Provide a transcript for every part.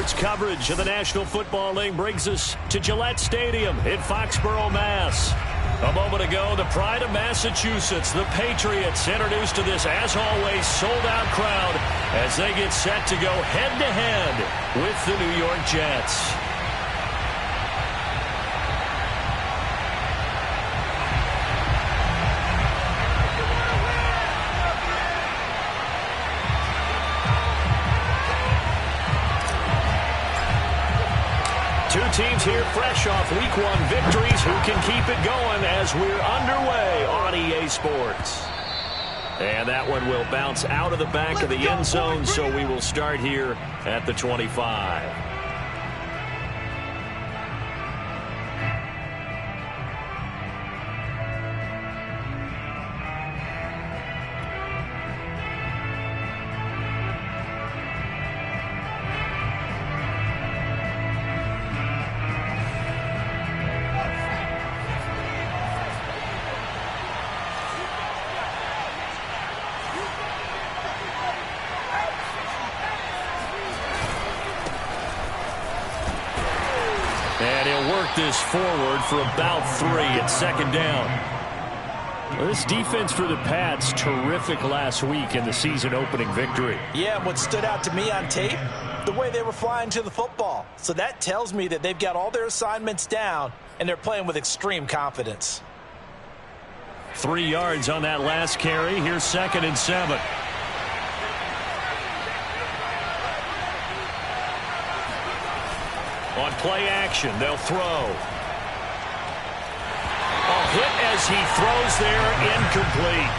Sports coverage of the National Football League brings us to Gillette Stadium in Foxborough, Mass. A moment ago, the pride of Massachusetts, the Patriots, introduced to this, as always, sold-out crowd as they get set to go head-to-head with the New York Jets. Two teams here fresh off Week 1 victories who can keep it going as we're underway on EA Sports. And that one will bounce out of the back of the end zone, so we will start here at the 25. And he'll work this forward for about 3 at second down. Well, this defense for the Pats, terrific last week in the season-opening victory. Yeah, what stood out to me on tape, the way they were flying to the football. So that tells me that they've got all their assignments down, and they're playing with extreme confidence. 3 yards on that last carry. Here's 2nd and 7. On play action, they'll throw. A hit as he throws there, incomplete.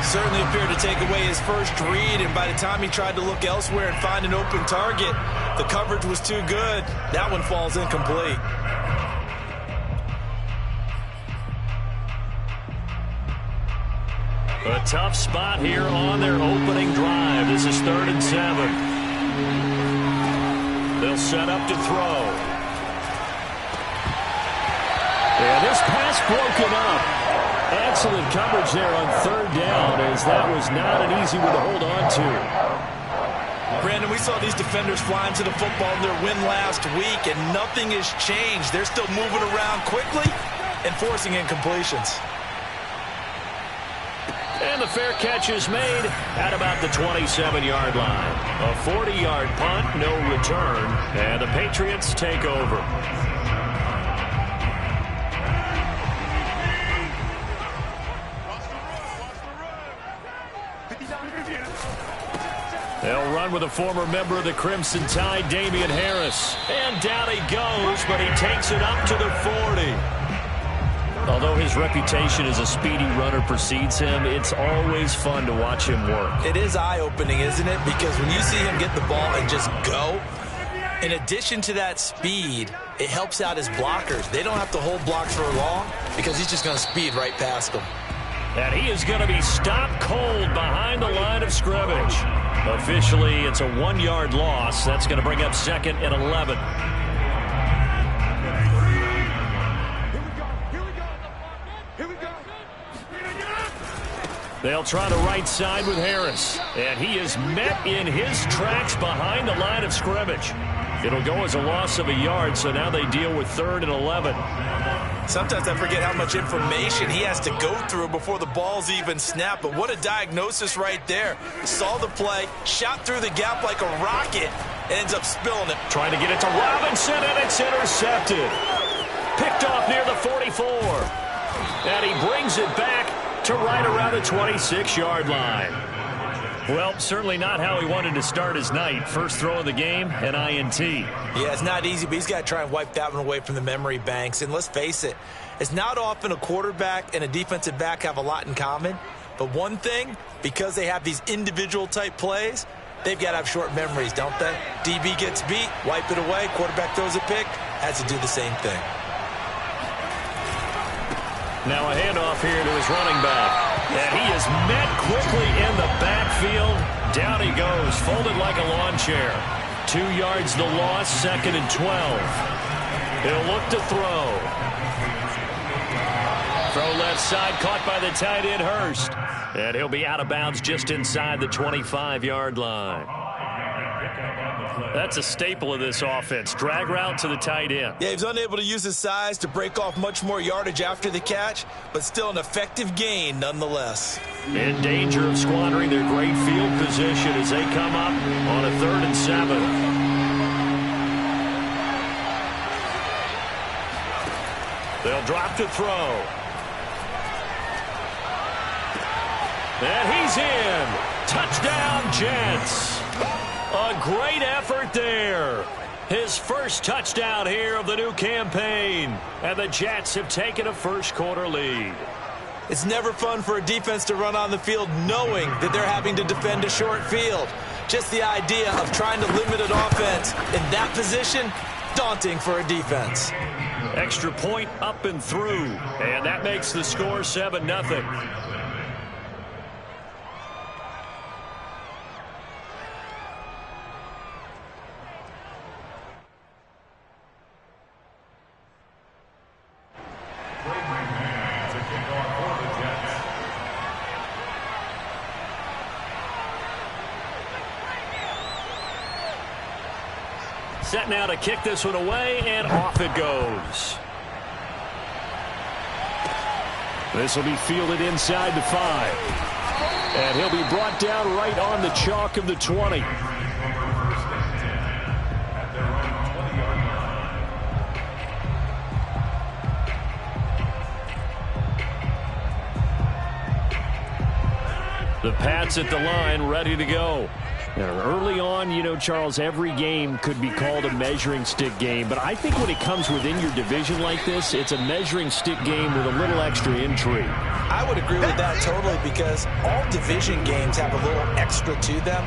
Certainly appeared to take away his first read, and by the time he tried to look elsewhere and find an open target, the coverage was too good. That one falls incomplete. A tough spot here on their opening drive. This is 3rd and 7. They'll set up to throw. And this pass broken up. Excellent coverage there on 3rd down, as that was not an easy one to hold on to. Brandon, we saw these defenders flying to the football in their win last week, and nothing has changed. They're still moving around quickly and forcing incompletions. And the fair catch is made at about the 27-yard line. A 40-yard punt, no return, and the Patriots take over. They'll run with a former member of the Crimson Tide, Damian Harris. And down he goes, but he takes it up to the 40. Although his reputation as a speedy runner precedes him, it's always fun to watch him work. It is eye-opening, isn't it? Because when you see him get the ball and just go, in addition to that speed, it helps out his blockers. They don't have to hold blocks for long because he's just going to speed right past them. And he is going to be stopped cold behind the line of scrimmage. Officially, it's a 1-yard loss. That's going to bring up 2nd and 11. They'll try the right side with Harris. And he is met in his tracks behind the line of scrimmage. It'll go as a loss of a yard, so now they deal with 3rd and 11. Sometimes I forget how much information he has to go through before the ball's even snapped. But what a diagnosis right there. Saw the play, shot through the gap like a rocket, and ends up spilling it. Trying to get it to Robinson, and it's intercepted. Picked off near the 44. And he brings it back to right around the 26-yard line. Well, certainly not how he wanted to start his night. First throw of the game, an INT. Yeah, it's not easy, but he's got to try and wipe that one away from the memory banks. And let's face it, it's not often a quarterback and a defensive back have a lot in common. But one thing, because they have these individual type plays, they've got to have short memories, don't they? DB gets beat, wipe it away, quarterback throws a pick, has to do the same thing. Now a handoff here to his running back. And he is met quickly in the backfield. Down he goes, folded like a lawn chair. 2 yards the loss, 2nd and 12. He'll look to throw. Throw left side, caught by the tight end, Hurst. And he'll be out of bounds just inside the 25-yard line. That's a staple of this offense. Drag route to the tight end. Yeah, he's unable to use his size to break off much more yardage after the catch, but still an effective gain nonetheless. In danger of squandering their great field position as they come up on a 3rd and 7. They'll drop to throw. And he's in. Touchdown, Jets. A great effort there. His first touchdown here of the new campaign. And the Jets have taken a first-quarter lead. It's never fun for a defense to run on the field knowing that they're having to defend a short field. Just the idea of trying to limit an offense in that position, daunting for a defense. Extra point up and through. And that makes the score 7-0. Set now to kick this one away, and off it goes. This will be fielded inside the 5. And he'll be brought down right on the chalk of the 20. The Pats at the line, ready to go. Now, early on, you know, Charles, every game could be called a measuring stick game. But I think when it comes within your division like this, it's a measuring stick game with a little extra intrigue. I would agree with that totally because all division games have a little extra to them.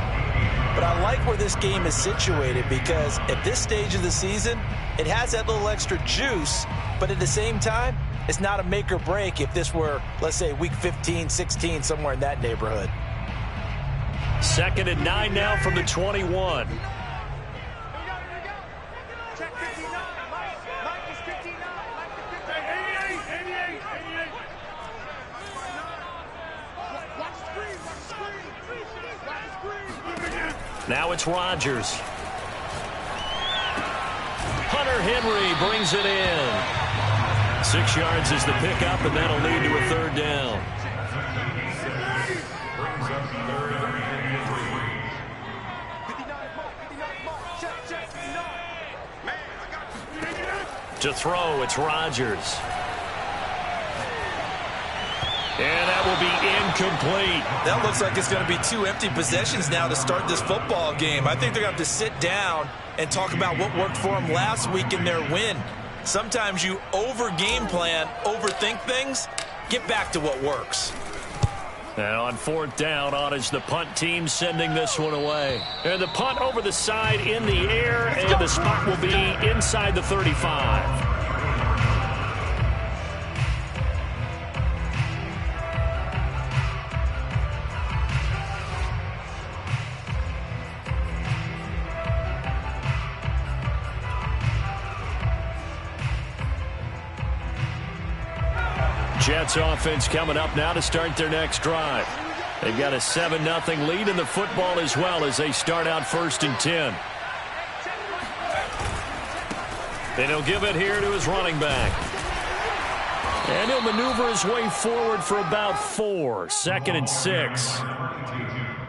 But I like where this game is situated because at this stage of the season, it has that little extra juice. But at the same time, it's not a make or break if this were, let's say, week 15, 16, somewhere in that neighborhood. 2nd and 9 now from the 21. Now it's Rodgers. Hunter Henry brings it in. 6 yards is the pickup, and that'll lead to a 3rd down. To throw, it's Rodgers. And that will be incomplete. That looks like it's going to be 2 empty possessions now to start this football game. I think they're going to have to sit down and talk about what worked for them last week in their win. Sometimes you over-game plan, overthink things, get back to what works. And on 4th down, on is the punt team sending this one away. And the punt over the side in the air, and the spot will be inside the 35. Jets offense coming up now to start their next drive. They've got a 7-0 lead in the football as well as they start out 1st and 10. And he'll give it here to his running back. And he'll maneuver his way forward for about 4. 2nd and 6.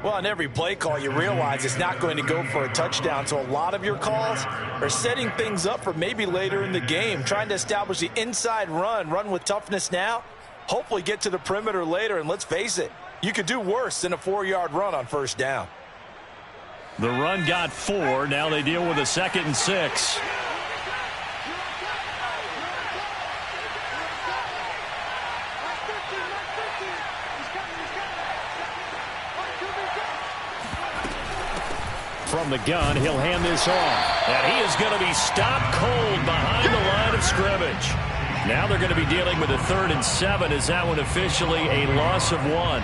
Well, on every play call, you realize it's not going to go for a touchdown, so a lot of your calls are setting things up for maybe later in the game, trying to establish the inside run with toughness now, hopefully get to the perimeter later, and let's face it, you could do worse than a 4-yard run on 1st down. The run got 4. Now they deal with a 2nd and 6. From the gun, he'll hand this off. And he is going to be stopped cold behind the line of scrimmage. Now they're going to be dealing with a 3rd and 7. Is that one officially a loss of 1?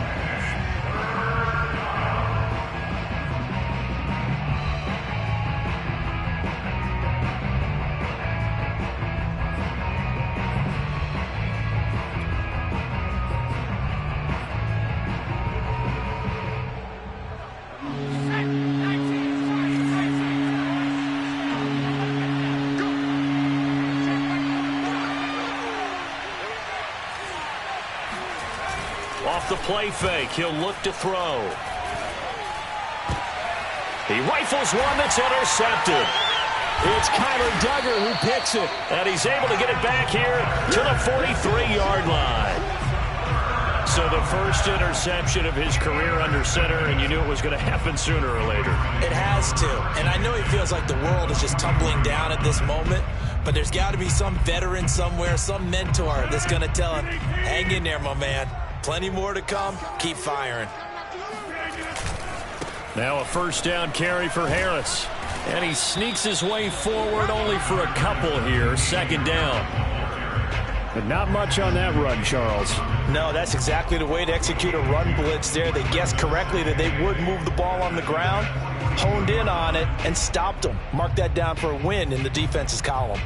the play fake. He'll look to throw. He rifles one that's intercepted. It's Kyler Duggar who picks it. And he's able to get it back here to the 43-yard line. So the first interception of his career under center, and you knew it was going to happen sooner or later. It has to. And I know he feels like the world is just tumbling down at this moment, but there's got to be some veteran somewhere, some mentor that's going to tell him, hang in there, my man. Plenty more to come. Keep firing. Now a first down carry for Harris. And he sneaks his way forward only for a couple here. Second down. But not much on that run, Charles. No, that's exactly the way to execute a run blitz there. They guessed correctly that they would move the ball on the ground, honed in on it, and stopped them. Mark that down for a win in the defense's column.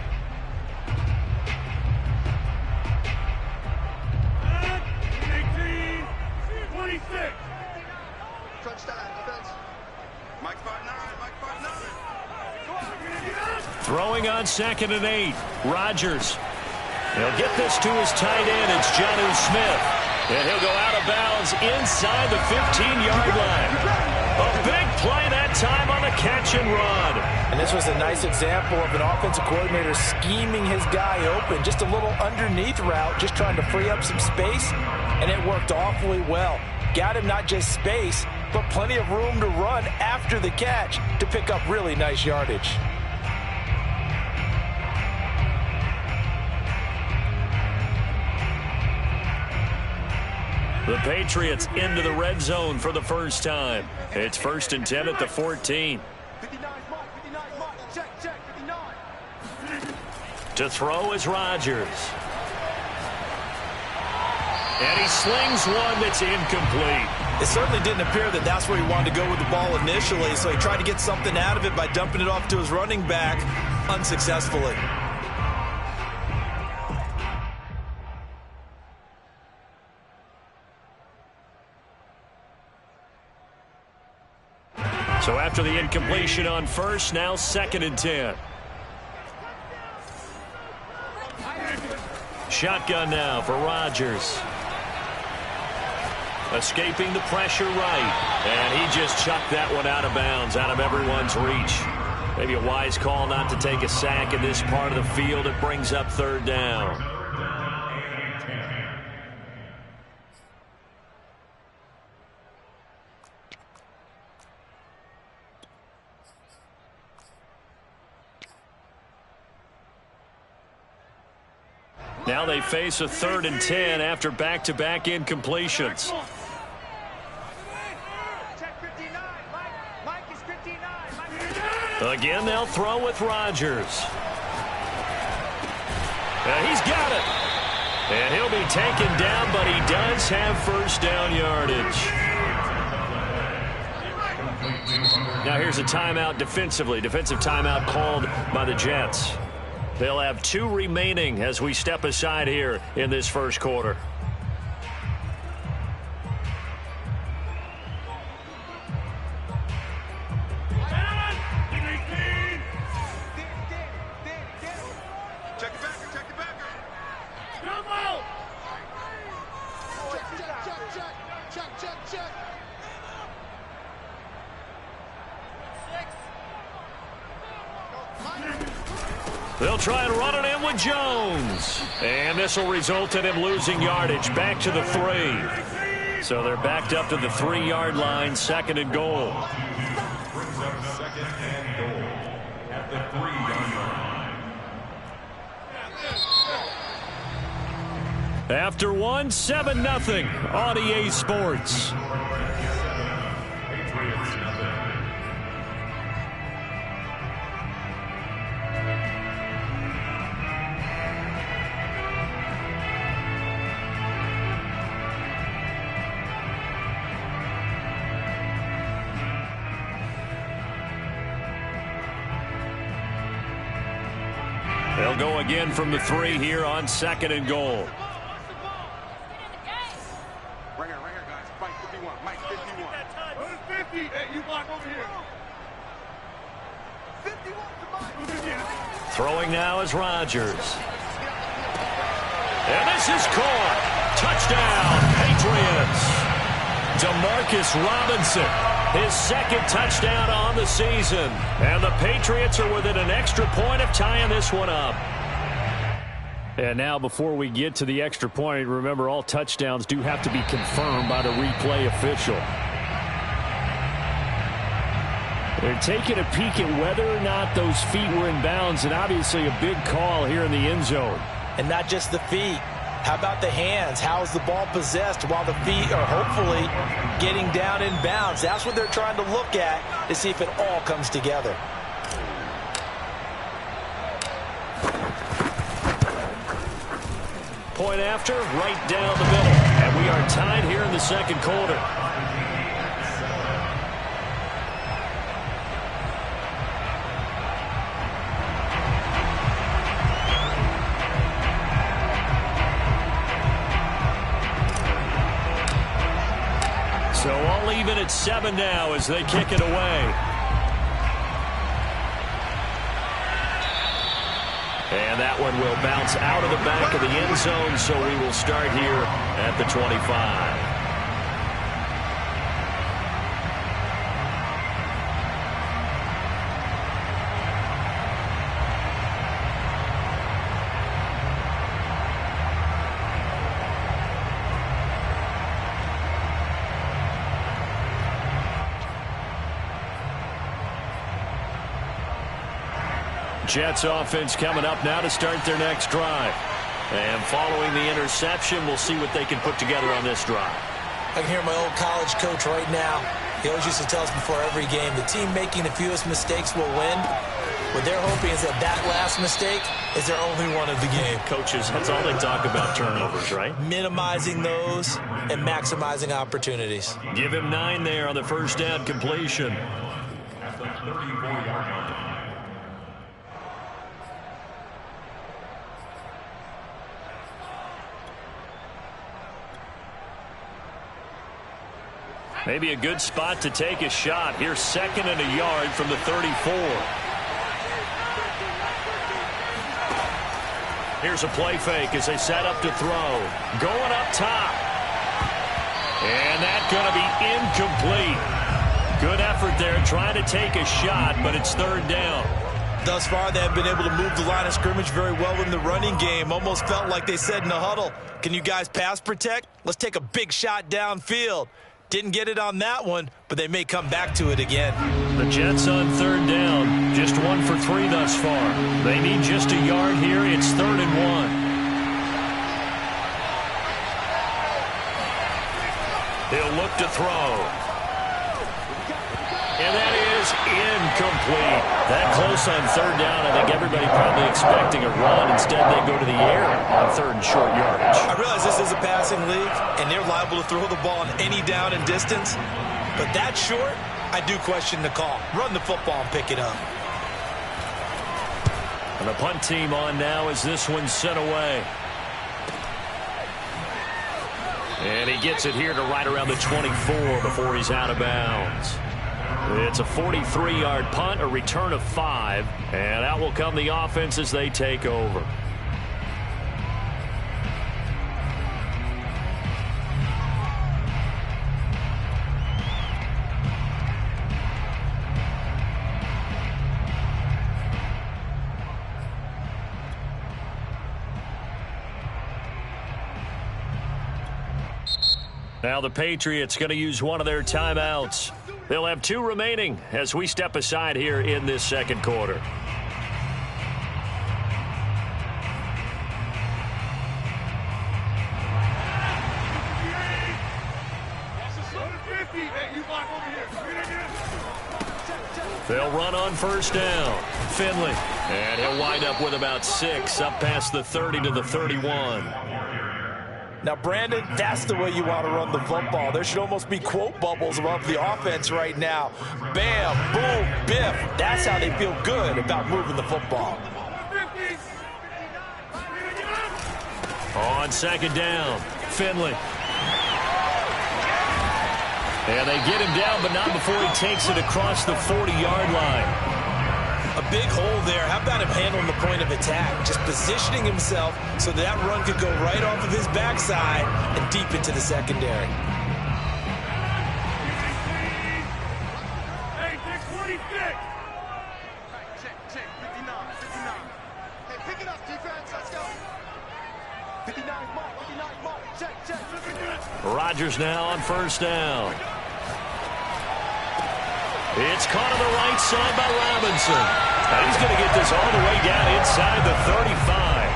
Throwing on 2nd and 8. Rodgers. He'll get this to his tight end. It's Jonnu Smith. And he'll go out of bounds inside the 15-yard line. A big play that time on the catch and run. And this was a nice example of an offensive coordinator scheming his guy open. Just a little underneath route, just trying to free up some space. And it worked awfully well. Got him not just space, but plenty of room to run after the catch to pick up really nice yardage. The Patriots into the red zone for the first time. It's 1st and 10 at the 14. To throw is Rodgers. And he slings one that's incomplete. It certainly didn't appear that that's where he wanted to go with the ball initially, so he tried to get something out of it by dumping it off to his running back unsuccessfully. So after the incompletion on first, now 2nd and 10. Shotgun now for Rodgers. Escaping the pressure right. And he just chucked that one out of bounds, out of everyone's reach. Maybe a wise call not to take a sack in this part of the field. It brings up 3rd down. Now they face a 3rd and 10 after back-to-back incompletions. Again, they'll throw with Rodgers. He's got it. And he'll be taken down, but he does have first down yardage. Now here's a timeout defensively. Defensive timeout called by the Jets. They'll have 2 remaining as we step aside here in this first quarter. Check the backer. Check. They'll try and run it in with Jones. And this will result in him losing yardage back to the 3. So they're backed up to the 3-yard line, 2nd and goal. Second and goal at the 3-yard line. After one, 7-0 on EA Sports. They'll go again from the 3 here on 2nd and goal. Right here, guys. Mike 51. Mike 51. Who's 50? Hey, you block over here. 51. Throwing now is Rodgers. And this is caught. Touchdown, Patriots. Demarcus Robinson, his second touchdown on the season. And the Patriots are within an extra point of tying this one up. And now before we get to the extra point, remember all touchdowns do have to be confirmed by the replay official. They're taking a peek at whether or not those feet were in bounds, and obviously a big call here in the end zone. And not just the feet. How about the hands? How is the ball possessed while the feet are hopefully getting down in bounds? That's what they're trying to look at to see if it all comes together. Point after, right down the middle. And we are tied here in the second quarter. So all even at 7 now as they kick it away. And that one will bounce out of the back of the end zone, so we will start here at the 25. Jets offense coming up now to start their next drive. And following the interception, we'll see what they can put together on this drive. I can hear my old college coach right now. He always used to tell us before every game, the team making the fewest mistakes will win. What they're hoping is that last mistake is their only one of the game. Coaches, that's all they talk about, turnovers, right? Minimizing those and maximizing opportunities. Give him 9 there on the first down completion. Maybe a good spot to take a shot. Here's 2nd and a yard from the 34. Here's a play fake as they set up to throw. Going up top. And that's going to be incomplete. Good effort there trying to take a shot, but it's 3rd down. Thus far, they have been able to move the line of scrimmage very well in the running game. Almost felt like they said in the huddle, can you guys pass protect? Let's take a big shot downfield. Didn't get it on that one, but they may come back to it again. The Jets on 3rd down. Just 1 for 3 thus far. They need just a yard here. It's 3rd and 1. He'll look to throw. And that is incomplete. That close on 3rd down. I think everybody probably expecting a run. Instead, they go to the air on 3rd and short yardage. I realize this is a passing league, and they're liable to throw the ball on any down and distance. But that short, I do question the call. Run the football and pick it up. And the punt team on now as this one's sent away. And he gets it here to right around the 24 before he's out of bounds. It's a 43-yard punt, a return of 5, and out will come the offense as they take over. Now the Patriots going to use one of their timeouts. They'll have 2 remaining as we step aside here in this second quarter. They'll run on 1st down. Finley. And he'll wind up with about 6 up past the 30 to the 31. Now, Brandon, that's the way you want to run the football. There should almost be quote bubbles above the offense right now. Bam, boom, biff. That's how they feel good about moving the football. On 2nd down, Finley. And they get him down, but not before he takes it across the 40-yard line. A big hole there. How about him handling the point of attack? Just positioning himself so that run could go right off of his backside and deep into the secondary. 56. Check. 59. Hey, pick it up, defense. Let's go. 59 mark. Check. Rodgers now on first down. It's caught on the right side by Robinson. And he's going to get this all the way down inside the 35.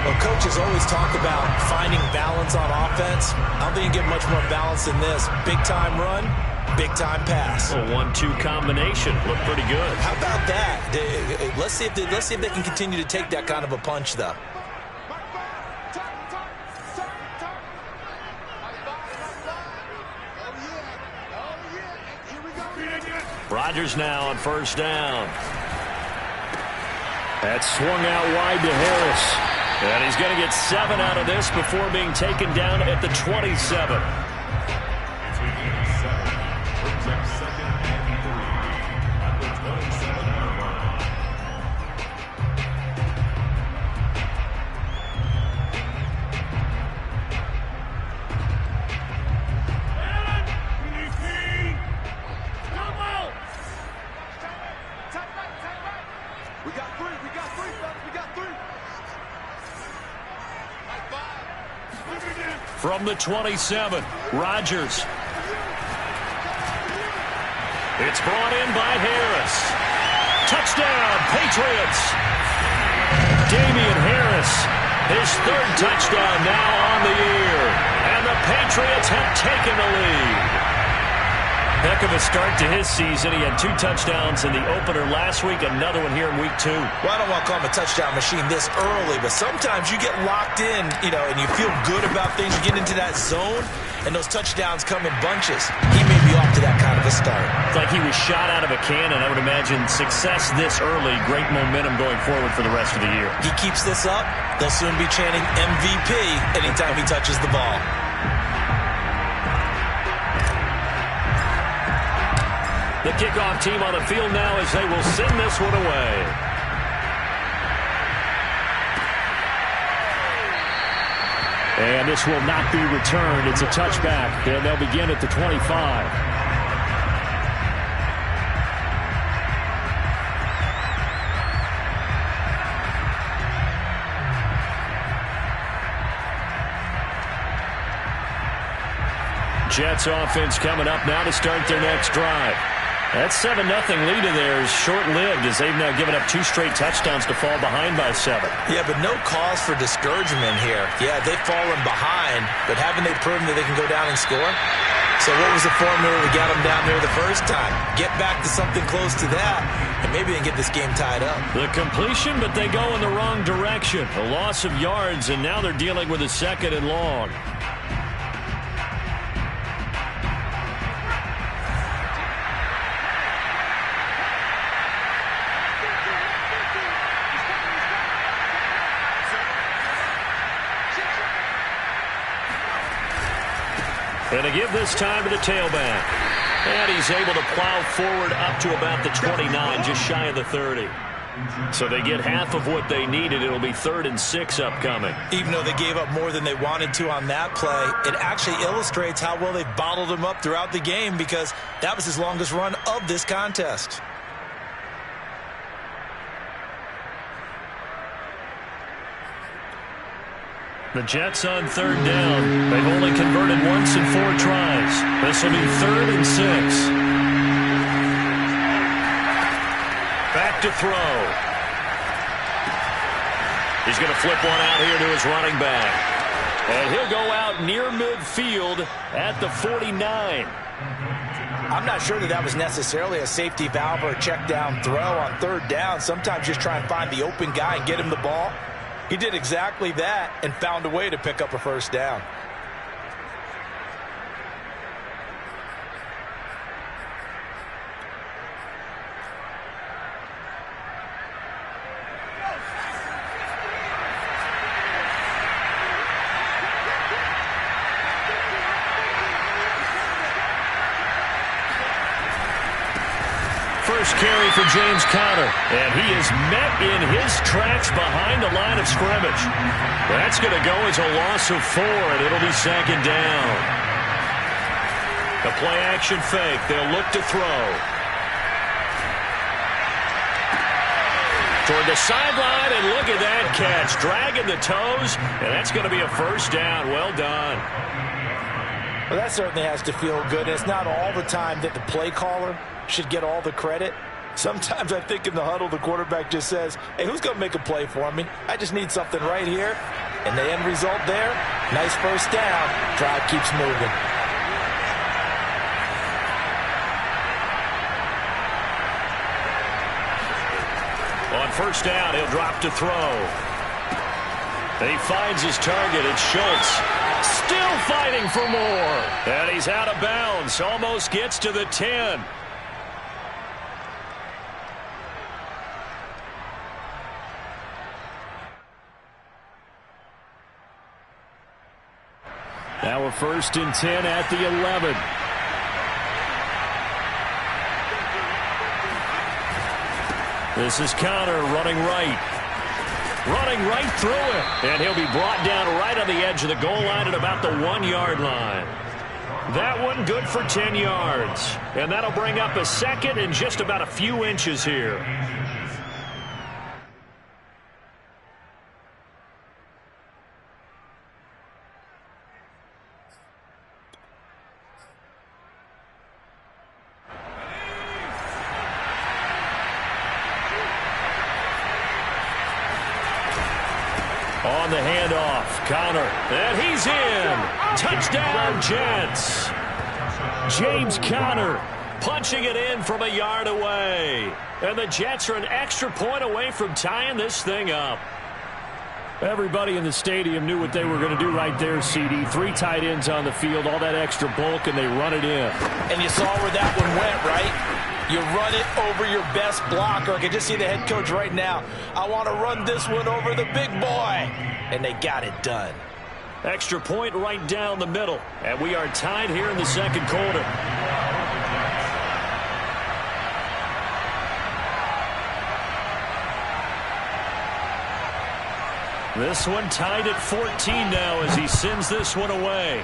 Well, coaches always talk about finding balance on offense. I don't think you get much more balance than this. Big-time run, big-time pass. A 1-2 combination. Looked pretty good. How about that? Let's see if they can continue to take that kind of a punch, though. Rodgers now on first down. That swung out wide to Harris. And he's going to get 7 out of this before being taken down at the 27. From the 27, Rodgers. It's brought in by Harris. Touchdown, Patriots. Damian Harris, his 3rd touchdown now on the year. And the Patriots have taken the lead. Heck of a start to his season. He had 2 touchdowns in the opener last week, another one here in week 2. Well, I don't want to call him a touchdown machine this early, but sometimes you get locked in, and you feel good about things. You get into that zone, and those touchdowns come in bunches. He may be off to that kind of a start. It's like he was shot out of a cannon. I would imagine success this early, great momentum going forward for the rest of the year. He keeps this up, they'll soon be chanting MVP anytime he touches the ball. The kickoff team on the field now as they will send this one away. And this will not be returned. It's a touchback, and they'll begin at the 25. Jets offense coming up now to start their next drive. That 7-0 lead of theirs short-lived as they've now given up 2 straight touchdowns to fall behind by 7. Yeah, but no cause for discouragement here. Yeah, they've fallen behind, but haven't they proven that they can go down and score? So what was the formula to get them down there the first time? Get back to something close to that, and maybe they can get this game tied up. The completion, but they go in the wrong direction. A loss of yards, and now they're dealing with a 2nd and long. And to give this time to the tailback. And he's able to plow forward up to about the 29, just shy of the 30. So they get half of what they needed. It'll be 3rd and 6 upcoming. Even though they gave up more than they wanted to on that play, it actually illustrates how well they bottled him up throughout the game because that was his longest run of this contest. The Jets on 3rd down. They've only converted once in 4 tries. This will be 3rd and 6. Back to throw. He's going to flip one out here to his running back. And he'll go out near midfield at the 49. I'm not sure that was necessarily a safety valve or a check down throw on 3rd down. Sometimes just try and find the open guy and get him the ball. He did exactly that and found a way to pick up a 1st down. First carry for James Conner, and he is met in his tracks behind the line of scrimmage. That's going to go as a loss of 4, and it'll be 2nd down. The play-action fake. They'll look to throw. toward the sideline, and look at that catch. Dragging the toes, and that's going to be a first down. Well done. Well, that certainly has to feel good. It's not all the time that the play caller should get all the credit. Sometimes I think in the huddle, the quarterback just says, hey, who's going to make a play for me? I just need something right here. And the end result there, nice first down. Drive keeps moving. On first down, he'll drop to throw. He finds his target. It's Schultz. Still fighting for more. And he's out of bounds. Almost gets to the 10. Now a 1st and 10 at the 11. This is Connor running right. Running right through it. And he'll be brought down right on the edge of the goal line at about the 1-yard line. That one good for 10 yards. And that'll bring up a second and just about a few inches here. On the handoff, Connor, and he's in. Touchdown, Jets. James Conner punching it in from a yard away. And the Jets are an extra point away from tying this thing up. Everybody in the stadium knew what they were going to do right there, CD. 3 tight ends on the field, all that extra bulk, and they run it in. And you saw where that one went, right? You run it over your best blocker. I can just see the head coach right now. I want to run this one over the big boy. And they got it done. Extra point right down the middle. And we are tied here in the second quarter. This one tied at 14 now as he sends this one away.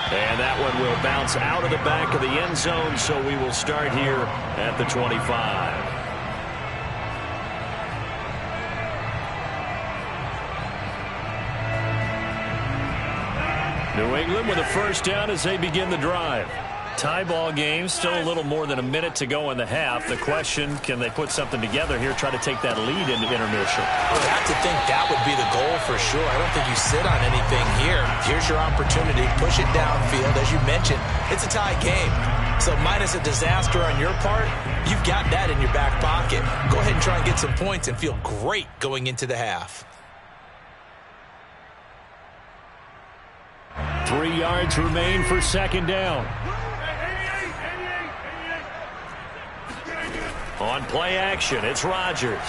And that one will bounce out of the back of the end zone, so we will start here at the 25. New England with a first down as they begin the drive. Tie ball game, still a little more than a minute to go in the half. The question, can they put something together here, try to take that lead into intermission? I would have to think that would be the goal for sure. I don't think you sit on anything here. Here's your opportunity. Push it downfield. As you mentioned, it's a tie game. So minus a disaster on your part, you've got that in your back pocket. Go ahead and try and get some points and feel great going into the half. 3 yards remain for second down. On play action, it's Rodgers.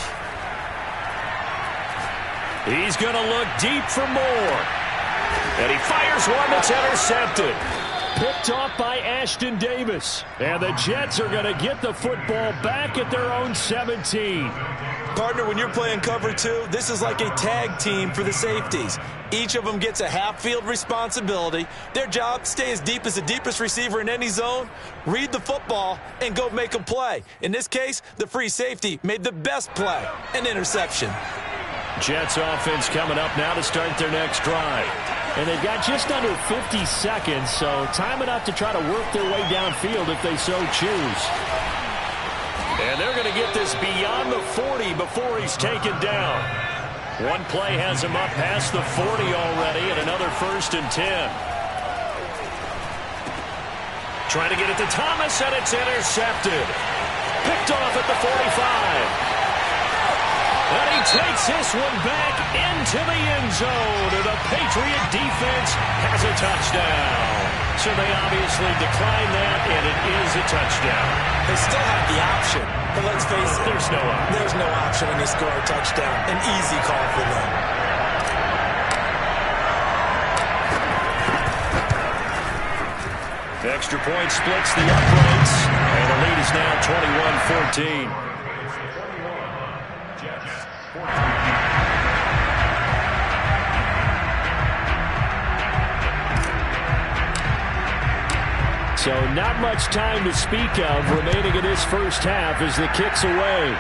He's going to look deep for more. And he fires one that's intercepted. Picked off by Ashton Davis. And the Jets are going to get the football back at their own 17. Partner, when you're playing cover 2, this is like a tag team for the safeties. Each of them gets a half-field responsibility. Their job, stay as deep as the deepest receiver in any zone, read the football, and go make a play. In this case, the free safety made the best play, an interception. Jets offense coming up now to start their next drive. And they've got just under 50 seconds, so time enough to try to work their way downfield if they so choose. And they're going to get this beyond the 40 before he's taken down. One play has him up past the 40 already, and another 1st and 10. Trying to get it to Thomas, and it's intercepted. Picked off at the 45. And he takes this one back into the end zone, and the Patriot defense has a touchdown. So they obviously declined that, and it is a touchdown. They still have the option, but let's face it. There's no option. There's no option when they score a touchdown. An easy call for them. Extra point splits the uprights, and the lead is now 21-14. So not much time to speak of remaining in this first half as the kick's away.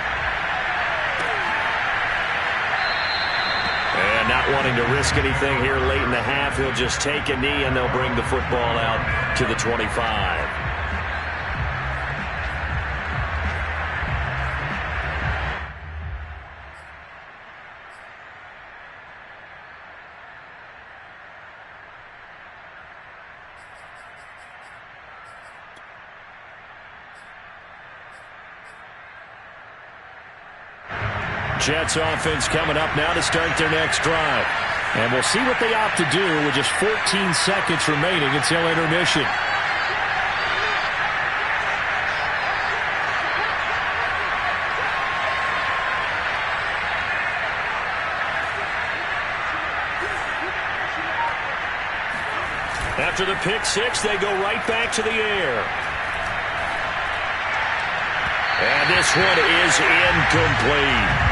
And not wanting to risk anything here late in the half, he'll just take a knee and they'll bring the football out to the 25. Jets offense coming up now to start their next drive. And we'll see what they opt to do with just 14 seconds remaining until intermission. After the pick six, they go right back to the air. And this one is incomplete.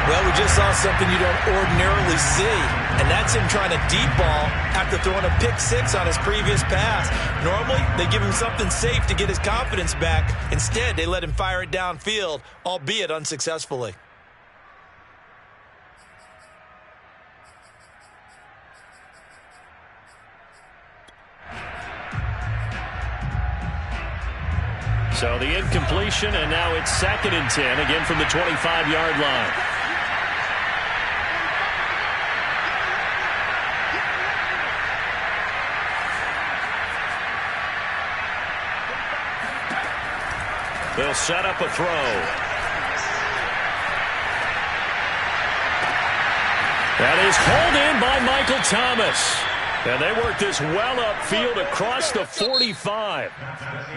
Well, we just saw something you don't ordinarily see, and that's him trying to deep ball after throwing a pick six on his previous pass. Normally, they give him something safe to get his confidence back. Instead, they let him fire it downfield, albeit unsuccessfully. So the incompletion, and now it's 2nd and 10, again from the 25-yard line. They'll set up a throw. That is hauled in by Michael Thomas. And they work this well upfield across the 45.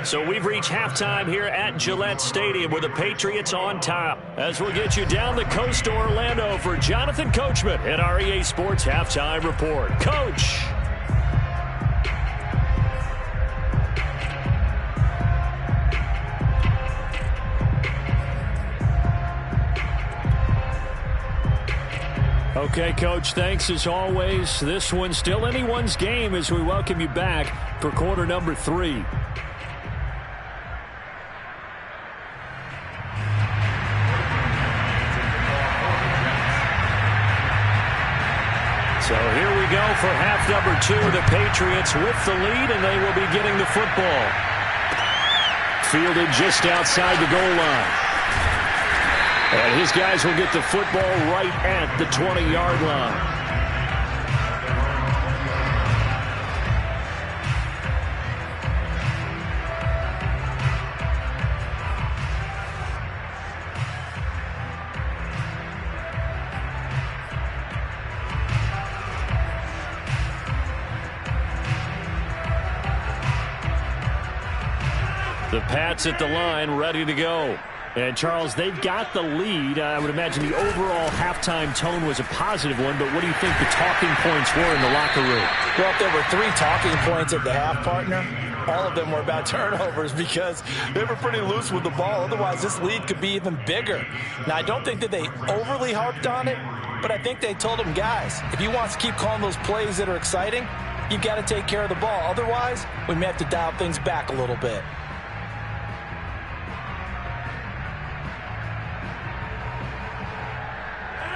So we've reached halftime here at Gillette Stadium with the Patriots on top. As we'll get you down the coast to Orlando for Jonathan Coachman at our EA Sports Halftime Report. Coach. Okay, Coach, thanks as always. This one's still anyone's game as we welcome you back for quarter number 3. So here we go for half number 2. The Patriots with the lead, and they will be getting the football. Fielded just outside the goal line. And his guys will get the football right at the 20-yard line. The Pats at the line, ready to go. And, Charles, they've got the lead. I would imagine the overall halftime tone was a positive one, but what do you think the talking points were in the locker room? Well, if there were 3 talking points at the half, partner, all of them were about turnovers because they were pretty loose with the ball. Otherwise, this lead could be even bigger. Now, I don't think that they overly harped on it, but I think they told them, guys, if you want to keep calling those plays that are exciting, you've got to take care of the ball. Otherwise, we may have to dial things back a little bit.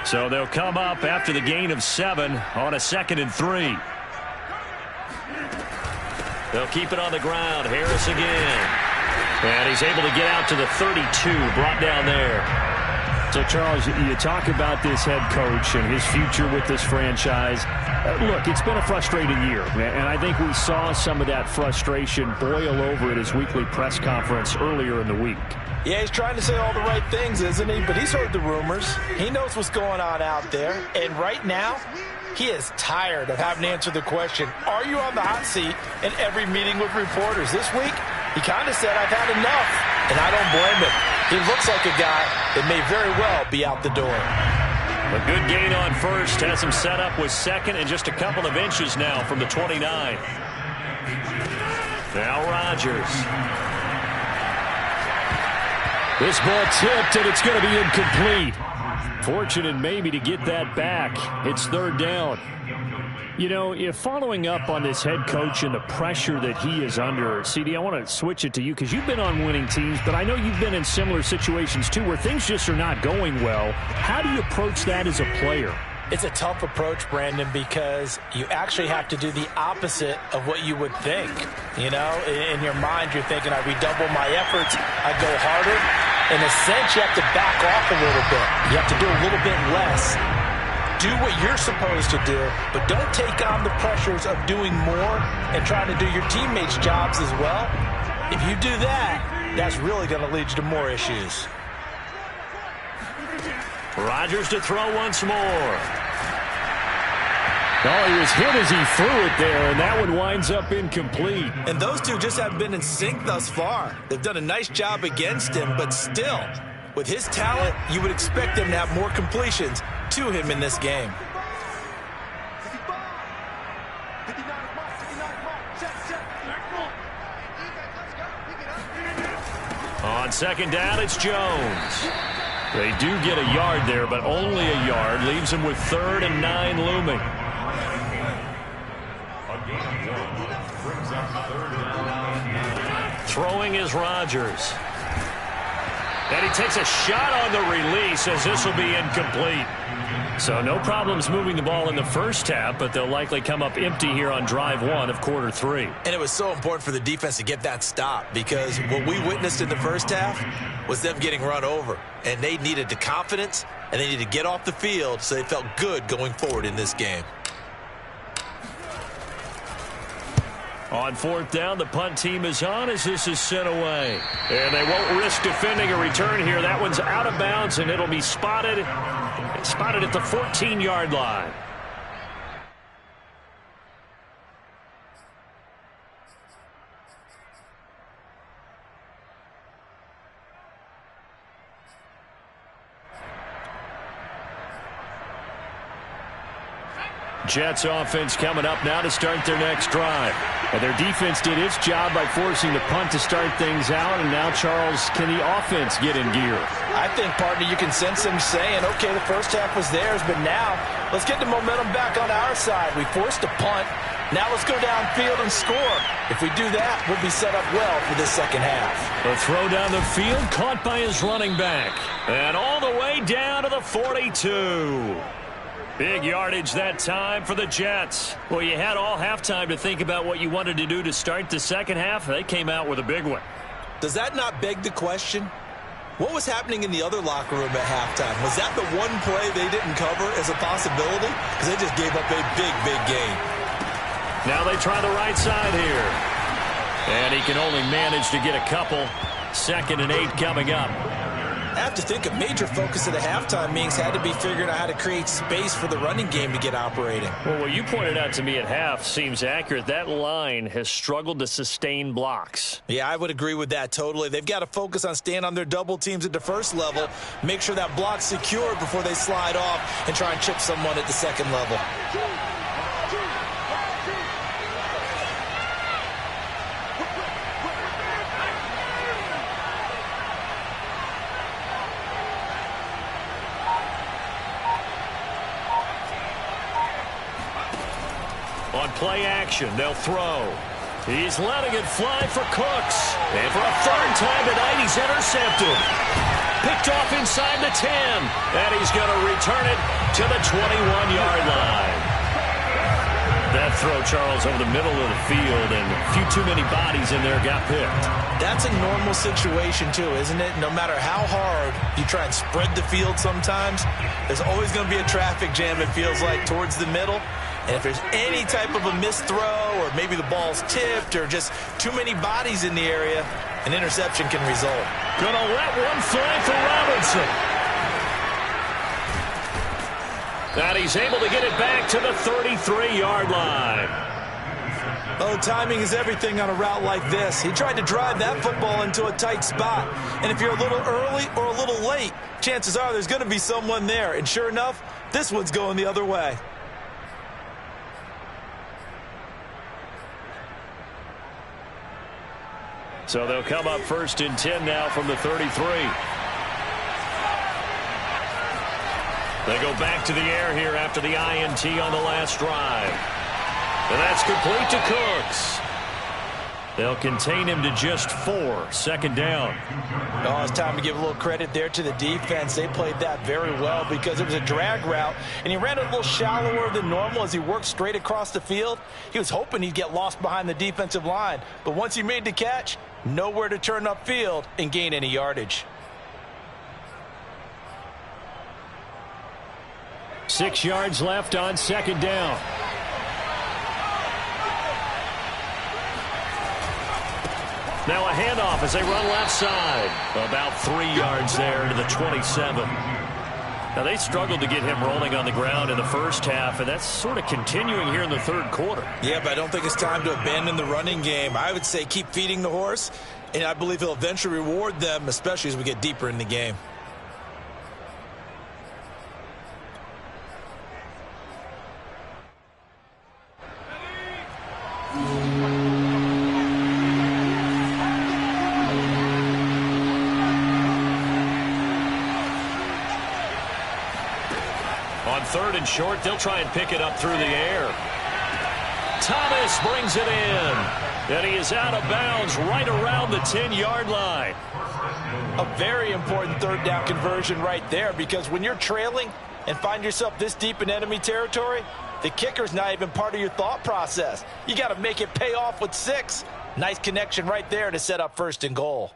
So they'll come up after the gain of 7 on a 2nd and 3. They'll keep it on the ground. Harris again. And he's able to get out to the 32, brought down there. So, Charles, you talk about this head coach and his future with this franchise. Look, it's been a frustrating year, and I think we saw some of that frustration boil over at his weekly press conference earlier in the week. Yeah, he's trying to say all the right things, isn't he? But he's heard the rumors. He knows what's going on out there. And right now, he is tired of having to answer the question, are you on the hot seat in every meeting with reporters? This week, he kind of said, I've had enough. And I don't blame him. He looks like a guy that may very well be out the door. A good gain on first has him set up with 2nd and just a couple of inches now from the 29. Now Rodgers. This ball tipped, and it's going to be incomplete. Fortunate maybe to get that back. It's 3rd down. You know, following up on this head coach and the pressure that he is under, CD, I want to switch it to you because you've been on winning teams, but I know you've been in similar situations too where things just are not going well. How do you approach that as a player? It's a tough approach, Brandon, because you actually have to do the opposite of what you would think. You know, in your mind, you're thinking, I redouble my efforts, I go harder. In a sense, you have to back off a little bit. You have to do a little bit less. Do what you're supposed to do, but don't take on the pressures of doing more and trying to do your teammates' jobs as well. If you do that, that's really going to lead you to more issues. Rodgers to throw once more. Oh, he was hit as he threw it there, and that one winds up incomplete. And those two just haven't been in sync thus far. They've done a nice job against him, but still, with his talent, you would expect him to have more completions to him in this game. On second down, it's Jones. They do get a yard there, but only a yard. Leaves him with 3rd and 9 looming. Throwing is Rodgers. And he takes a shot on the release as this will be incomplete. So no problems moving the ball in the first half, but they'll likely come up empty here on drive 1 of quarter 3. And it was so important for the defense to get that stop because what we witnessed in the first half was them getting run over. And they needed the confidence, and they needed to get off the field so they felt good going forward in this game. On 4th down, the punt team is on as this is sent away. And they won't risk defending a return here. That one's out of bounds, and it'll be spotted at the 14-yard line. Jets offense coming up now to start their next drive. And their defense did its job by forcing the punt to start things out. And now, Charles, can the offense get in gear? I think, partner, you can sense them saying, okay, the first half was theirs, but now let's get the momentum back on our side. We forced a punt. Now let's go downfield and score. If we do that, we'll be set up well for this second half. The throw down the field caught by his running back. And all the way down to the 42. Big yardage that time for the Jets. Well, you had all halftime to think about what you wanted to do to start the second half. They came out with a big one. Does that not beg the question? What was happening in the other locker room at halftime? Was that the one play they didn't cover as a possibility? Because they just gave up a big, big game. Now they try the right side here. And he can only manage to get a couple. 2nd and 8 coming up. I have to think a major focus of the halftime meetings had to be figuring out how to create space for the running game to get operating. Well, what you pointed out to me at half seems accurate. That line has struggled to sustain blocks. Yeah, I would agree with that totally. They've got to focus on staying on their double teams at the first level, make sure that block's secured before they slide off and try and chip someone at the second level. On play action, they'll throw. He's letting it fly for Cooks. And for a 3rd time tonight, he's intercepted. Picked off inside the 10. And he's going to return it to the 21-yard line. That throw, Charles, over the middle of the field, and a few too many bodies in there got picked. That's a normal situation, too, isn't it? No matter how hard you try and spread the field sometimes, there's always going to be a traffic jam, it feels like, towards the middle. And if there's any type of a missed throw or maybe the ball's tipped or just too many bodies in the area, an interception can result. Gonna let one fly for Robinson. And he's able to get it back to the 33-yard line. Oh, timing is everything on a route like this. He tried to drive that football into a tight spot. And if you're a little early or a little late, chances are there's going to be someone there. And sure enough, this one's going the other way. So they'll come up 1st and 10 now from the 33. They go back to the air here after the INT on the last drive. And that's complete to Cooks. They'll contain him to just 4. Second down. Oh, it's time to give a little credit there to the defense. They played that very well because it was a drag route, and he ran a little shallower than normal as he worked straight across the field. He was hoping he'd get lost behind the defensive line, but once he made the catch, nowhere to turn upfield and gain any yardage. 6 yards left on second down. Now a handoff as they run left side. About 3 yards there to the 27. Now they struggled to get him rolling on the ground in the first half, and that's sort of continuing here in the third quarter. Yeah, but I don't think it's time to abandon the running game. I would say keep feeding the horse, and I believe he'll eventually reward them, especially as we get deeper in the game. On third and short, they'll try and pick it up through the air. Thomas brings it in. And he is out of bounds right around the 10-yard line. A very important third down conversion right there, because when you're trailing and find yourself this deep in enemy territory, the kicker's not even part of your thought process. You got to make it pay off with 6. Nice connection right there to set up first and goal.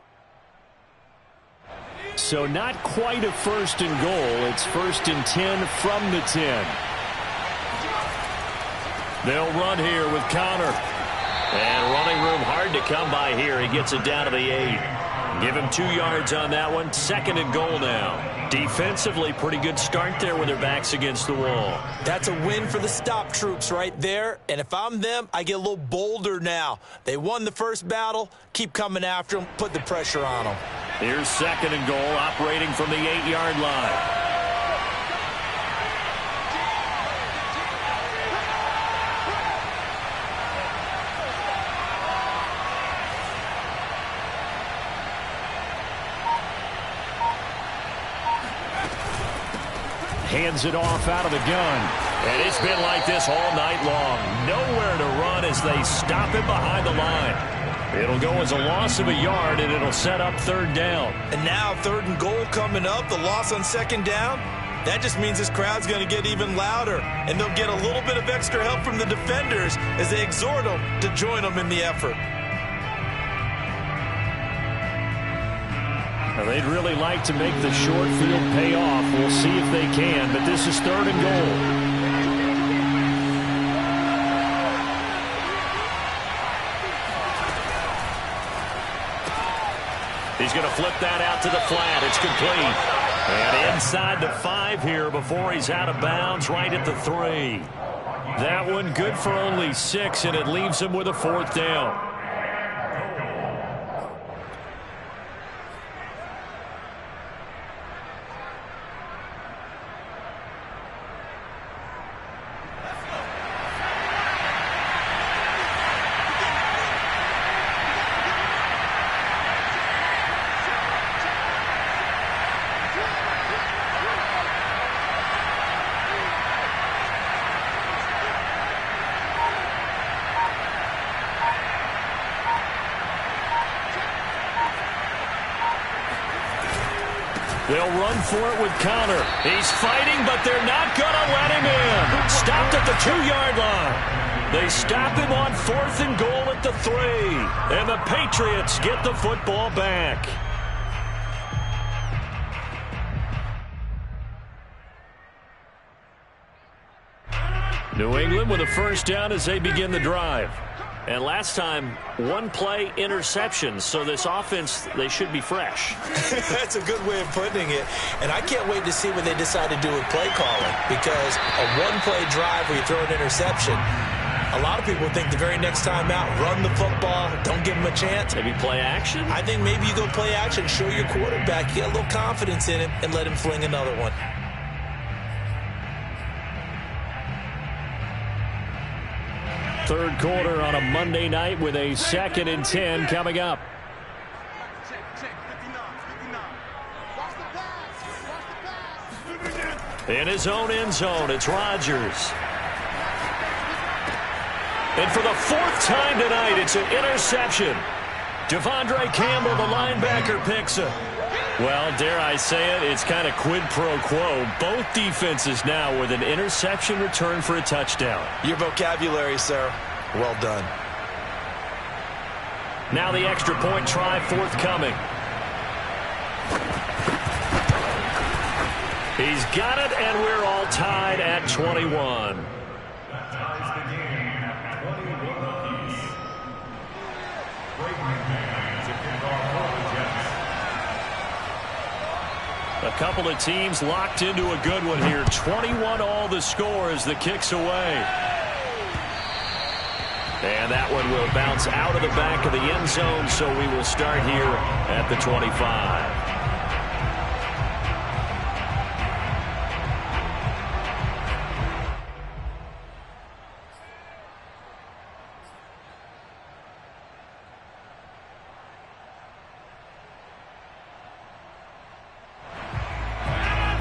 So not quite a first and goal. It's first and 10 from the 10. They'll run here with Connor. And running room hard to come by here. He gets it down to the 8. Give him 2 yards on that one. Second and goal now. Defensively, pretty good start there with their backs against the wall. That's a win for the stop troops right there. And if I'm them, I get a little bolder now. They won the first battle. Keep coming after them. Put the pressure on them. Here's second and goal, operating from the 8-yard line. Hands it off out of the gun. And it's been like this all night long. Nowhere to run as they stop him behind the line. It'll go as a loss of a yard, and it'll set up third down. And now third and goal coming up, the loss on second down. That just means this crowd's going to get even louder, and they'll get a little bit of extra help from the defenders as they exhort them to join them in the effort. Now, they'd really like to make the short field pay off. We'll see if they can, but this is third and goal. He's going to flip that out to the flat. It's complete. And inside the 5 here before he's out of bounds, right at the 3. That one good for only 6, and it leaves him with a 4th down. They'll run for it with Connor. He's fighting, but they're not going to let him in. Stopped at the 2-yard line. They stop him on 4th and goal at the 3. And the Patriots get the football back. New England with a first down as they begin the drive. And last time, 1-play interception. So this offense, they should be fresh. That's a good way of putting it. And I can't wait to see what they decide to do with play calling. Because a 1-play drive where you throw an interception, a lot of people think the very next time out, run the football, don't give them a chance. Maybe play action? I think maybe you go play action, show your quarterback, get a little confidence in him, and let him fling another one. Third quarter on a Monday night with a 2nd and 10 coming up. Check, 59, 59. Watch the pass. Watch the pass. In his own end zone, it's Rodgers. And for the fourth time tonight, it's an interception. Devondre Campbell, the linebacker, picks it. Well, dare I say it, it's kind of quid pro quo. Both defenses now with an interception return for a touchdown. Your vocabulary, sir. Well done. Now the extra point try forthcoming. He's got it, and we're all tied at 21. A couple of teams locked into a good one here. 21 all the score as the kick's away. And that one will bounce out of the back of the end zone, so we will start here at the 25.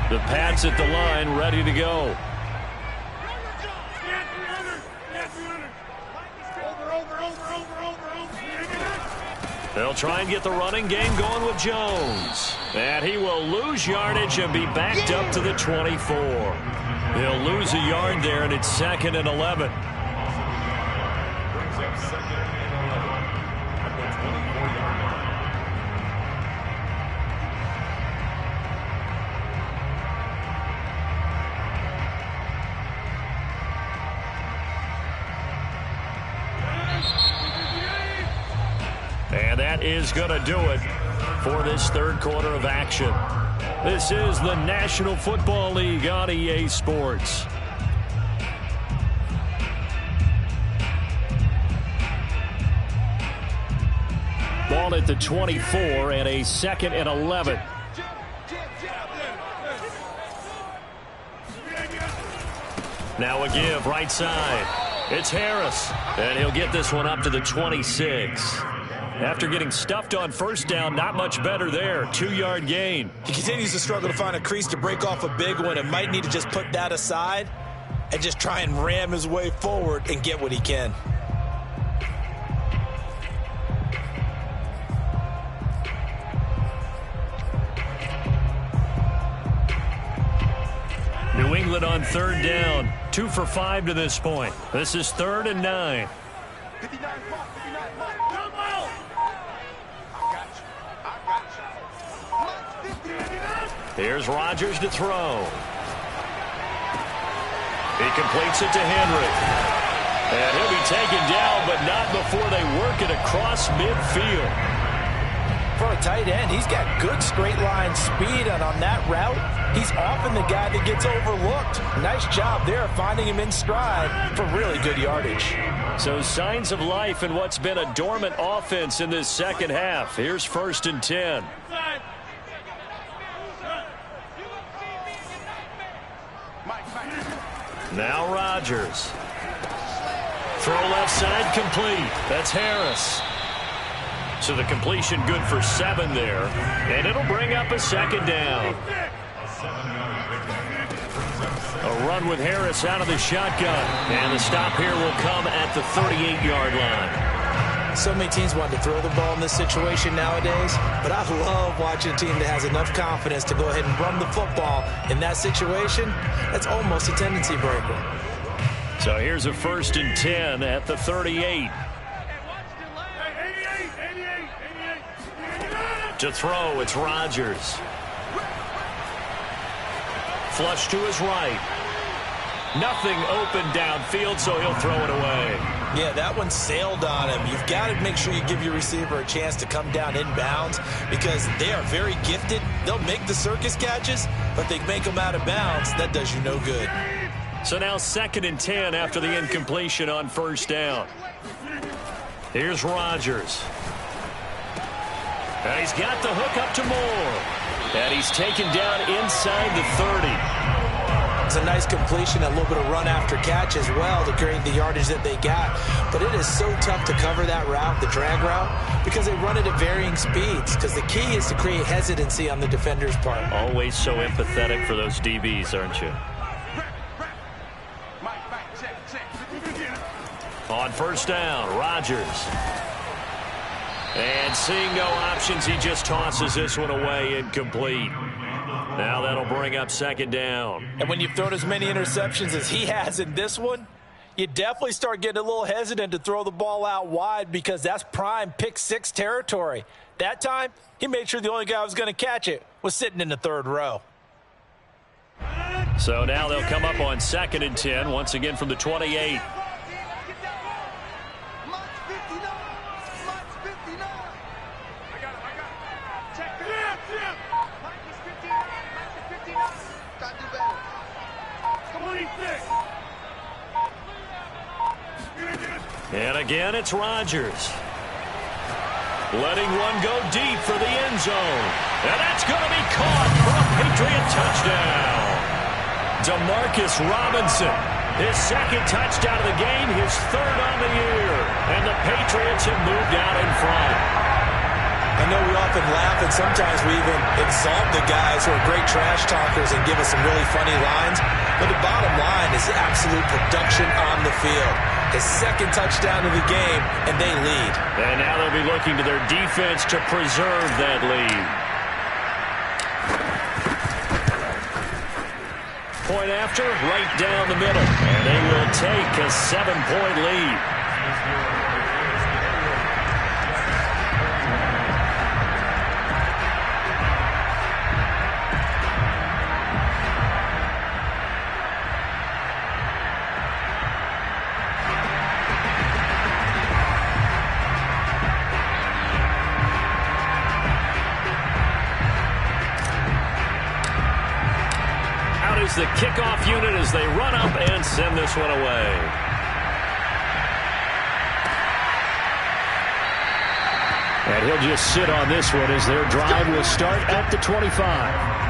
The Pats at the line, ready to go. They'll try and get the running game going with Jones. And he will lose yardage and be backed up to the 24. He'll lose a yard there, and it's 2nd and 11. And that is going to do it for this third quarter of action. This is the National Football League on EA Sports. Ball at the 24 and a 2nd and 11. Now a give right side. It's Harris, and he'll get this one up to the 26. After getting stuffed on first down, not much better there. 2-yard gain. He continues to struggle to find a crease to break off a big one and might need to just put that aside and just try and ram his way forward and get what he can. New England on third down. 2 for 5 to this point. This is 3rd and 9. 59 mark, 59 mark. Here's Rodgers to throw. He completes it to Henry. And he'll be taken down, but not before they work it across midfield. For a tight end, he's got good straight line speed, and on that route, he's often the guy that gets overlooked. Nice job there finding him in stride for really good yardage. So signs of life in what's been a dormant offense in this second half. Here's 1st and 10. Now Rodgers. Throw left side complete. That's Harris. So the completion good for 7 there. And it'll bring up a 2nd down. A run with Harris out of the shotgun. And the stop here will come at the 38-yard line. So many teams want to throw the ball in this situation nowadays, but I love watching a team that has enough confidence to go ahead and run the football in that situation. That's almost a tendency breaker. So here's a 1st and 10 at the 38. To throw, it's Rodgers. Flush to his right. Nothing open downfield, so he'll throw it away. Yeah, that one sailed on him. You've got to make sure you give your receiver a chance to come down inbounds because they are very gifted. They'll make the circus catches, but they make them out of bounds. That does you no good. So now 2nd and 10 after the incompletion on first down. Here's Rodgers. And he's got the hook up to Moore. And he's taken down inside the 30. was a nice completion, a little bit of run after catch as well to create the yardage that they got. But it is so tough to cover that route, the drag route, because they run it at varying speeds. Because the key is to create hesitancy on the defender's part. Always so empathetic for those DBs, aren't you? On first down, Rodgers. And seeing no options, he just tosses this one away, incomplete. Now that'll bring up second down. And when you've thrown as many interceptions as he has in this one, you definitely start getting a little hesitant to throw the ball out wide because that's prime pick six territory. That time, he made sure the only guy who was going to catch it was sitting in the third row. So now they'll come up on 2nd and 10, once again from the 28. And again, it's Rodgers. Letting one go deep for the end zone. And that's going to be caught for a Patriot touchdown. Demarcus Robinson, his second touchdown of the game, his third on the year. And the Patriots have moved out in front. I know we often laugh, and sometimes we even exalt the guys who are great trash talkers and give us some really funny lines. But the bottom line is absolute production on the field. His second touchdown of the game, and they lead. And now they'll be looking to their defense to preserve that lead. Point after, right down the middle. And they will take a 7-point lead. The kickoff unit as they run up and send this one away. And he'll just sit on this one as their drive will start at the 25.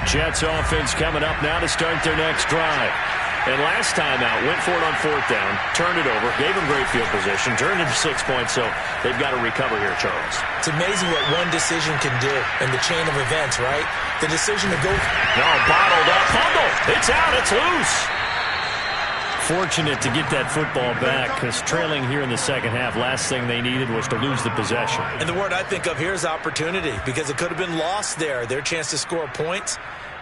Jets offense coming up now to start their next drive. And last time out, went for it on 4th down, turned it over, gave them great field position, turned it to 6 points, so they've got to recover here, Charles. It's amazing what one decision can do in the chain of events, right? The decision to go... No, bottled up, fumble. It's out, it's loose. Fortunate to get that football back because trailing here in the second half, last thing they needed was to lose the possession. And the word I think of here is opportunity because it could have been lost there, their chance to score points.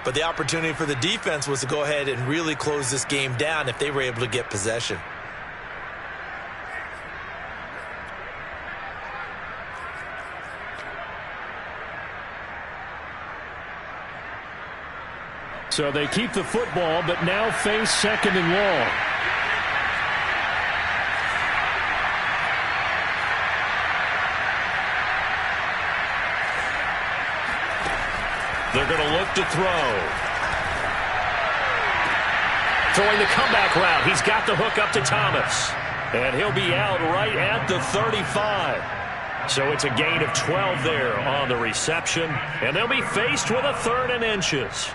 But the opportunity for the defense was to go ahead and really close this game down if they were able to get possession. So they keep the football, but now face 2nd and long. They're going to look to throw. Throwing the comeback route. He's got the hook up to Thomas. And he'll be out right at the 35. So it's a gain of 12 there on the reception. And they'll be faced with a 3rd and inches.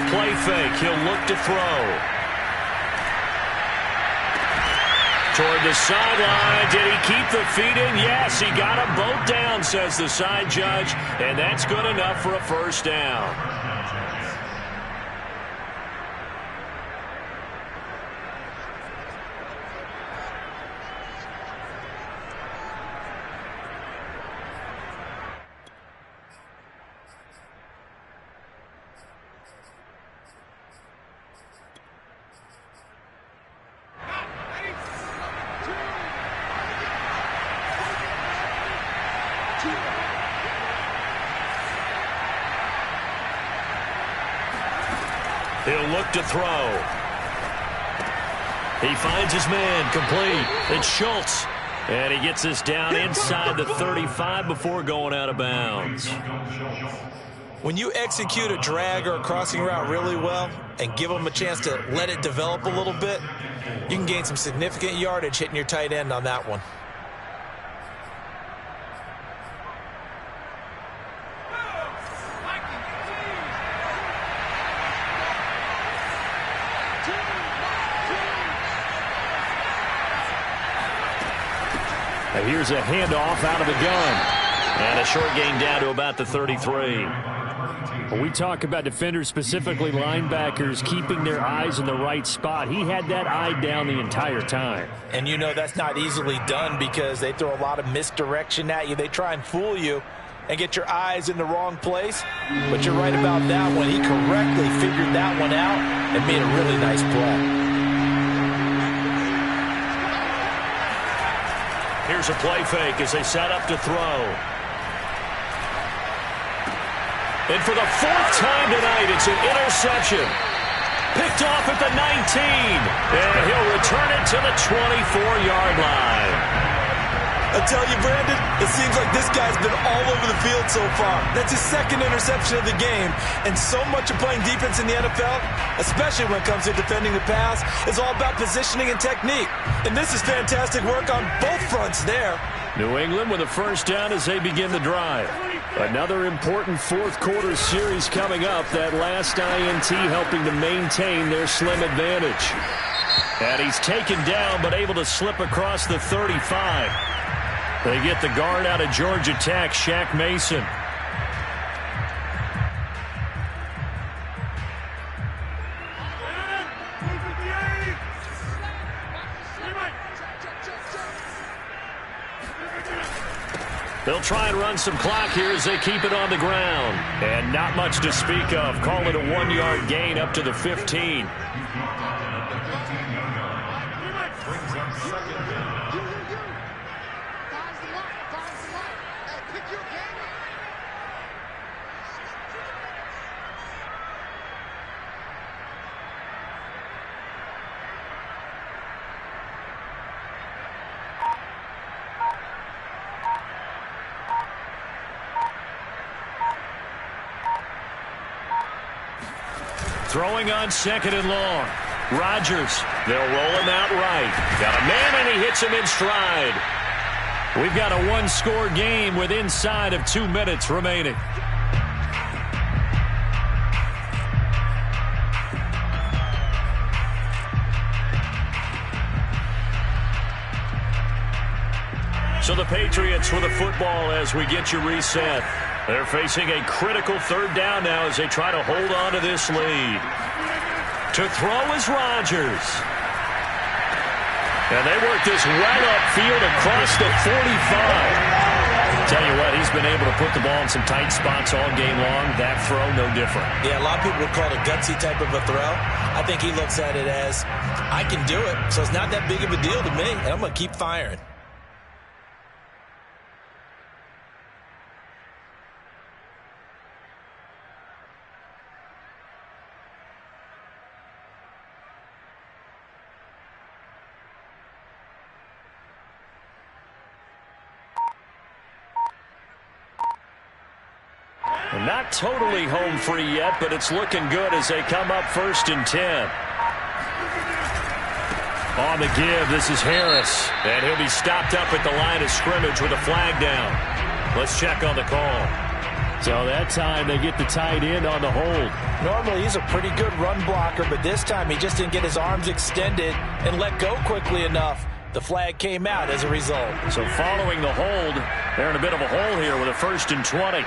Play fake. He'll look to throw. Toward the sideline. Did he keep the feet in? Yes, he got them both down, says the side judge. And that's good enough for a first down. He'll look to throw. He finds his man, complete. It's Schultz. And he gets this down inside the 35 before going out of bounds. When you execute a drag or a crossing route really well and give them a chance to let it develop a little bit, you can gain some significant yardage hitting your tight end on that one. And here's a handoff out of the gun. And a short gain down to about the 33. When we talk about defenders, specifically linebackers, keeping their eyes in the right spot, he had that eye down the entire time. And you know that's not easily done because they throw a lot of misdirection at you. They try and fool you and get your eyes in the wrong place. But you're right about that one. He correctly figured that one out and made a really nice play. Here's a play fake as they set up to throw. And for the fourth time tonight, it's an interception. Picked off at the 19. And he'll return it to the 24-yard line. I tell you, Brandon, it seems like this guy's been all over the field so far. That's his second interception of the game. And so much of playing defense in the NFL, especially when it comes to defending the pass, is all about positioning and technique. And this is fantastic work on both fronts there. New England with a first down as they begin the drive. Another important fourth quarter series coming up. That last INT helping to maintain their slim advantage. And he's taken down but able to slip across the 35. They get the guard out of Georgia Tech, Shaq Mason. They'll try and run some clock here as they keep it on the ground. And not much to speak of. Call it a 1-yard gain up to the 15. Throwing on second and long. Rodgers, they'll roll him out right. Got a man and he hits him in stride. We've got a one-score game with inside of 2 minutes remaining. So the Patriots with the football as we get you reset. They're facing a critical third down now as they try to hold on to this lead. To throw is Rodgers. And they work this right upfield across the 45. Tell you what, he's been able to put the ball in some tight spots all game long. That throw, no different. Yeah, a lot of people would call it a gutsy type of a throw. I think he looks at it as, I can do it, so it's not that big of a deal to me, and I'm going to keep firing. Not totally home free yet, but it's looking good as they come up 1st and 10. On the give, this is Harris. And he'll be stopped up at the line of scrimmage with a flag down. Let's check on the call. So that time they get the tight end on the hold. Normally he's a pretty good run blocker, but this time he just didn't get his arms extended and let go quickly enough. The flag came out as a result. So following the hold, they're in a bit of a hole here with a 1st and 20.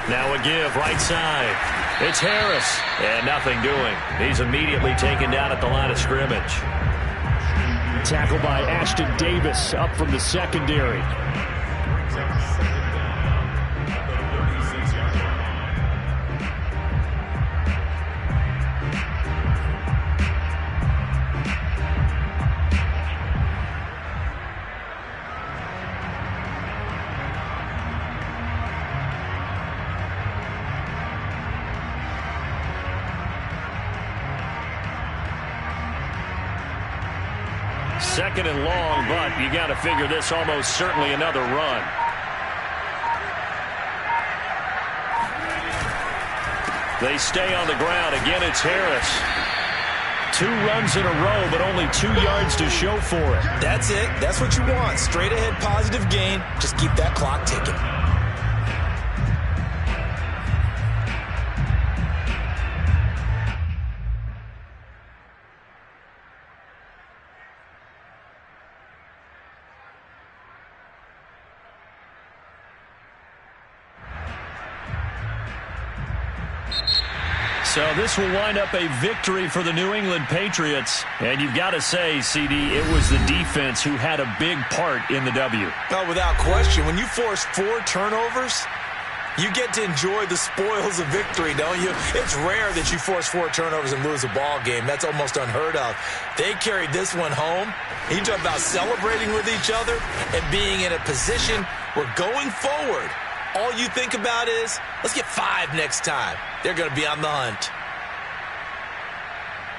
Now a give, right side. It's Harris, and nothing doing. He's immediately taken down at the line of scrimmage. Tackled by Ashton Davis up from the secondary. 2nd and long, but you got to figure this almost certainly another run. They stay on the ground. Again, it's Harris. 2 runs in a row, but only 2 yards to show for it. That's it. That's what you want. Straight ahead positive gain. Just keep that clock ticking. So this will wind up a victory for the New England Patriots. And you've got to say, CD, it was the defense who had a big part in the W. No, without question. When you force 4 turnovers, you get to enjoy the spoils of victory, don't you? It's rare that you force 4 turnovers and lose a ball game. That's almost unheard of. They carried this one home. You talk about celebrating with each other and being in a position where going forward, all you think about is, let's get 5 next time. They're going to be on the hunt.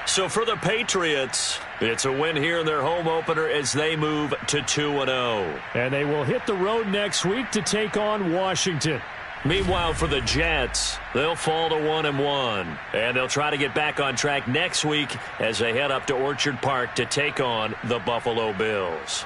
So for the Patriots, it's a win here in their home opener as they move to 2-0. And they will hit the road next week to take on Washington. Meanwhile, for the Jets, they'll fall to 1-1. And they'll try to get back on track next week as they head up to Orchard Park to take on the Buffalo Bills.